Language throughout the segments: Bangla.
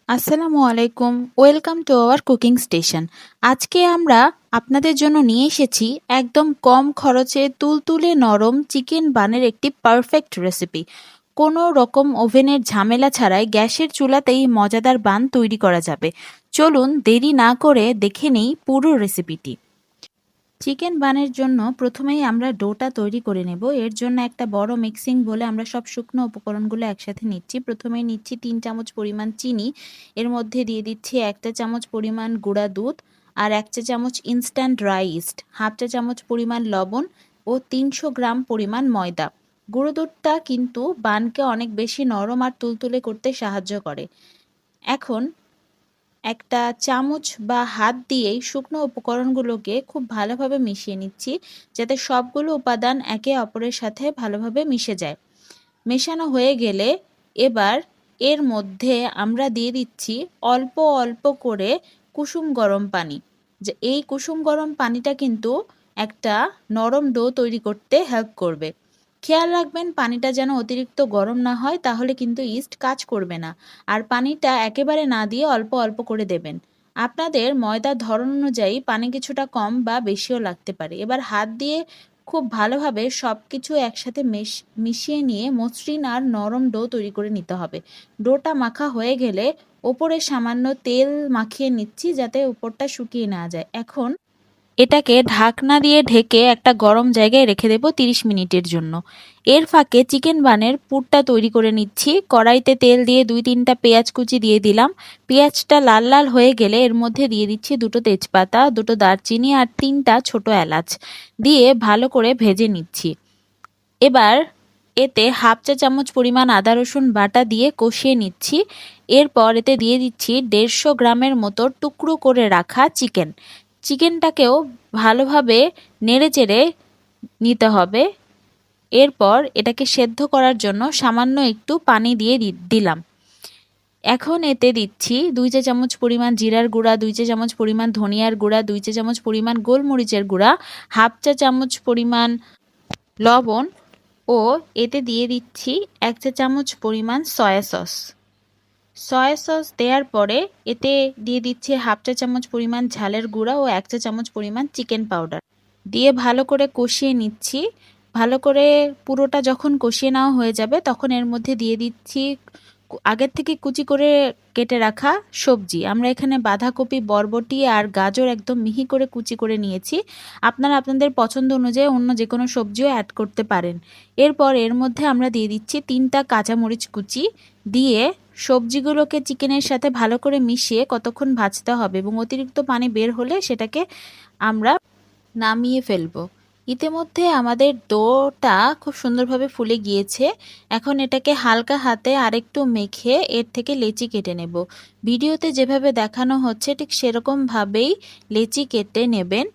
আসসালামু আলাইকুম, welcome to our cooking station. আজকে আমরা আপনাদের জন্য নিয়ে এসেছি একদম কম খরচে তুলতুলে নরম চিকেন বানের একটি পারফেক্ট রেসিপি। কোনো রকম ওভেনের ঝামেলা ছাড়াই গ্যাসের চুলাতেই মজাদার বান তৈরি করা যাবে। চলুন দেরি না করে দেখে নিই পুরো রেসিপিটি। চিকেন বানের জন্য প্রথমেই আমরা ডোটা তৈরি করে নেব। এর জন্য একটা বড় মিক্সিং বলে আমরা সব শুকনো উপকরণগুলো একসাথে নিচ্ছি। প্রথমেই নিচ্ছি ৩ চামচ পরিমাণ চিনি, এর মধ্যে দিয়ে দিচ্ছি ১ চা চামচ পরিমাণ গুঁড়া দুধ আর ১ চা চামচ ইনস্ট্যান্ট ড্রাই ইস্ট, হাফ চা চামচ পরিমাণ লবণ ও ৩০০ গ্রাম পরিমাণ ময়দা। গুঁড়ো দুধটা কিন্তু বানকে অনেক বেশি নরম আর তুলতুলে করতে সাহায্য করে। এখন একটা চামচ বা হাত দিয়েই শুকনো উপকরণগুলোকে খুব ভালোভাবে মিশিয়ে নিচ্ছি, যাতে সবগুলো উপাদান একে অপরের সাথে ভালোভাবে মিশে যায়। মেশানো হয়ে গেলে এবার এর মধ্যে আমরা দিয়ে দিচ্ছি অল্প অল্প করে কুসুম গরম পানি। যে এই কুসুম গরম পানিটা কিন্তু একটা নরম ডো তৈরি করতে হেল্প করবে। খেয়াল রাখবেন পানিটা যেন অতিরিক্ত গরম না হয়, তাহলে কিন্তু ইস্ট কাজ করবে না। আর পানিটা একেবারে না দিয়ে অল্প অল্প করে দেবেন। আপনাদের ময়দার ধরন অনুযায়ী পানি কিছুটা কম বা বেশিও লাগতে পারে। এবার হাত দিয়ে খুব ভালোভাবে সব কিছু একসাথে মিশিয়ে নিয়ে মসৃণ আর নরম ডো তৈরি করে নিতে হবে। ডোটা মাখা হয়ে গেলে ওপরে সামান্য তেল মাখিয়ে নিচ্ছি, যাতে উপরটা শুকিয়ে না যায়। এখন এটাকে ঢাকনা দিয়ে ঢেকে একটা গরম জায়গায় রেখে দেবো ৩০ মিনিটের জন্য। এর ফাঁকে চিকেন বানের পুরটা তৈরি করে নিচ্ছি। কড়াইতে তেল দিয়ে ২-৩টা পেঁয়াজ কুচি দিয়ে দিলাম। পেঁয়াজটা লাল লাল হয়ে গেলে এর মধ্যে দিয়ে দিচ্ছি ২টো তেজপাতা, ২টো দারচিনি আর ৩টা ছোট এলাচ দিয়ে ভালো করে ভেজে নিচ্ছি। এবার এতে হাফ চা চামচ পরিমাণ আদা রসুন বাটা দিয়ে কষিয়ে নিচ্ছি। এরপর এতে দিয়ে দিচ্ছি ১৫০ গ্রামের মতো টুকরো করে রাখা চিকেনটাকেও ভালোভাবে নেড়েচেড়ে নিতে হবে। এরপর এটাকে সেদ্ধ করার জন্য সামান্য একটু পানি দিয়ে দিলাম। এখন এতে দিচ্ছি ২ চা চামচ পরিমাণ জিরার গুঁড়া, ২ চা চামচ পরিমাণ ধনিয়ার গুঁড়া, ২ চা চামচ পরিমাণ গোলমরিচের গুঁড়া, হাফ চা চামচ পরিমাণ লবণ ও এতে দিয়ে দিচ্ছি ১ চা চামচ পরিমাণ সয়া সস দেওয়ার পরে এতে দিয়ে দিচ্ছি হাফ চা চামচ পরিমাণ ঝালের গুঁড়া ও ১ চা চামচ পরিমাণ চিকেন পাউডার দিয়ে ভালো করে কষিয়ে নিচ্ছি। ভালো করে পুরোটা যখন কষিয়ে নেওয়া হয়ে যাবে, তখন এর মধ্যে দিয়ে দিচ্ছি আগের থেকে কুচি করে কেটে রাখা সবজি। আমরা এখানে বাঁধাকপি, বরবটি আর গাজর একদম মিহি করে কুচি করে নিয়েছি। আপনারা আপনাদের পছন্দ অনুযায়ী অন্য যে কোনো সবজিও অ্যাড করতে পারেন। এরপর এর মধ্যে আমরা দিয়ে দিচ্ছি ৩টা কাঁচামরিচ কুচি দিয়ে সবজিগুলোকে চিকেনের সাথে ভালো করে মিশিয়ে কতক্ষণ ভাজতে হবে, এবং অতিরিক্ত পানি বের হলে সেটাকে আমরা নামিয়ে ফেলবো। ইতিমধ্যে আমাদের ডোটা খুব সুন্দরভাবে ফুলে গিয়েছে। এখন এটাকে হালকা হাতে আরেকটু মেখে এর থেকে লেচি কেটে নেব। ভিডিওতে যেভাবে দেখানো হচ্ছে ঠিক সেরকমভাবেই লেচি কেটে নেবেন।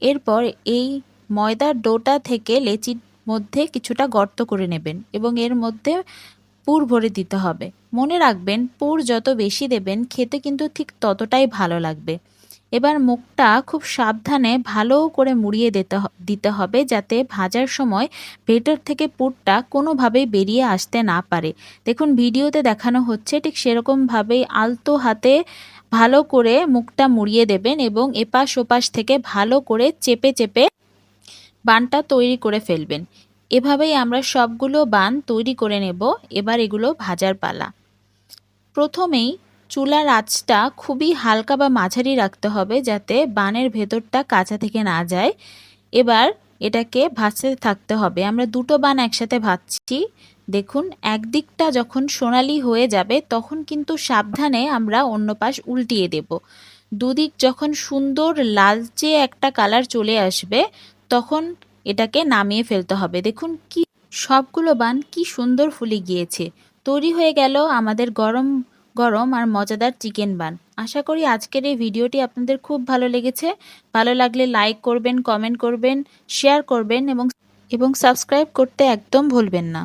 এরপর এই ময়দার ডোটা থেকে লেচির মধ্যে কিছুটা গর্ত করে নেবেন এবং এর মধ্যে পুর ভরে দিতে হবে। মনে রাখবেন, পুর যত বেশি দেবেন খেতে কিন্তু ঠিক ততটাই ভালো লাগবে। এবার মুখটা খুব সাবধানে ভালো করে মুড়িয়ে দিতে হবে, যাতে ভাজার সময় ভেতর থেকে পুরটা কোনোভাবেই বেরিয়ে আসতে না পারে। দেখুন ভিডিওতে দেখানো হচ্ছে ঠিক সেরকমভাবেই আলতো হাতে ভালো করে মুখটা মুড়িয়ে দেবেন এবং এপাশ ওপাশ থেকে ভালো করে চেপে চেপে বানটা তৈরি করে ফেলবেন। এভাবেই আমরা সবগুলো বান তৈরি করে নেব। এবার এগুলো ভাজার পালা। প্রথমেই চুলার আঁচটা খুবই হালকা বা মাঝারি রাখতে হবে, যাতে বানের ভেতরটা কাঁচা থেকে না যায়। এবার এটাকে ভাজতে থাকতে হবে। আমরা দুটো বান একসাথে ভাজছি। দেখুন একদিকটা যখন সোনালি হয়ে যাবে, তখন কিন্তু সাবধানে আমরা অন্য পাশ উল্টিয়ে দেব। দুদিক যখন সুন্দর লালচে একটা কালার চলে আসবে, তখন এটাকে নামিয়ে ফেলতে হবে। দেখুন কি সবগুলো বান কি সুন্দর ফুলে গিয়েছে। তৈরি হয়ে গেল আমাদের গরম গরম আর মজাদার চিকেন বান। আশা করি আজকের এই ভিডিওটি আপনাদের খুব ভালো লেগেছে। ভালো লাগলে লাইক করবেন, কমেন্ট করবেন, শেয়ার করবেন এবং সাবস্ক্রাইব করতে একদম ভুলবেন না।